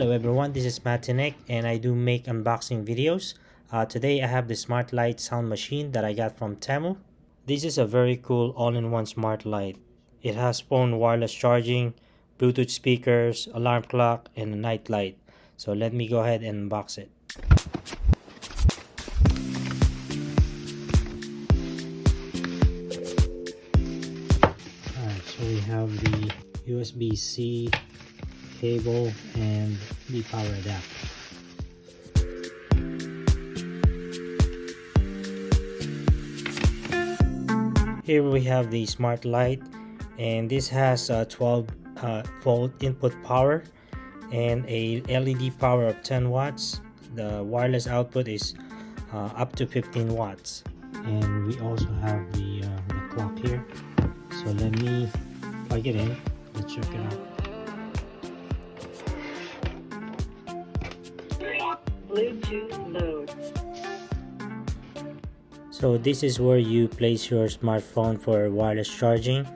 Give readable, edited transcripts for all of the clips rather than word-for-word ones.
Hello everyone, this is Matinek and I do make unboxing videos. Today I have the smart light sound machine that I got from Temu. This is a very cool all-in-one smart light. It has phone wireless charging, Bluetooth speakers, alarm clock, and a night light. So let me go ahead and unbox it. Alright, so we have the USB-C cable and the power adapter. Here we have the smart light, and this has a 12 volt input power and a LED power of 10 watts. The wireless output is up to 15 watts, and we also have the clock here. So let me plug it in. Let's check it out. Bluetooth mode. So this is where you place your smartphone for wireless charging,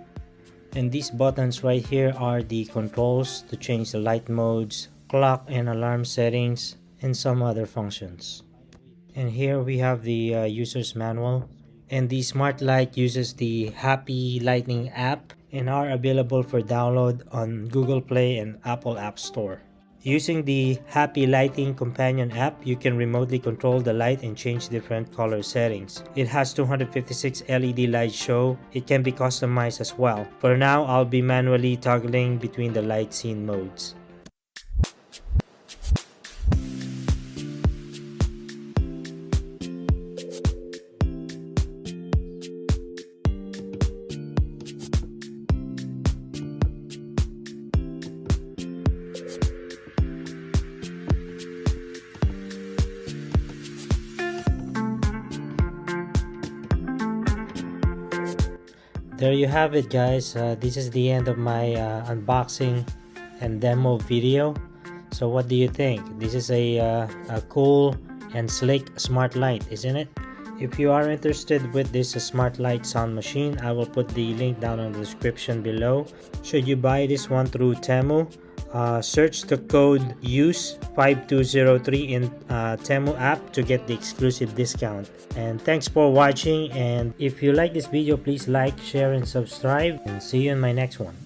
and these buttons right here are the controls to change the light modes, clock and alarm settings, and some other functions. And here we have the user's manual, and the smart light uses the Happy Lighting app and are available for download on Google Play and Apple App Store. Using the Happy Lighting Companion app, you can remotely control the light and change different color settings. It has 256 LED light show. It can be customized as well. For now, I'll be manually toggling between the light scene modes. There you have it, guys. This is the end of my unboxing and demo video. So what do you think? This is a cool and slick smart light, isn't it? If you are interested with this smart light sound machine, I will put the link down in the description below. Should you buy this one through Temu, search the code USE5203 in Temu app to get the exclusive discount. And thanks for watching, and if you like this video, please like, share and subscribe, and see you in my next one.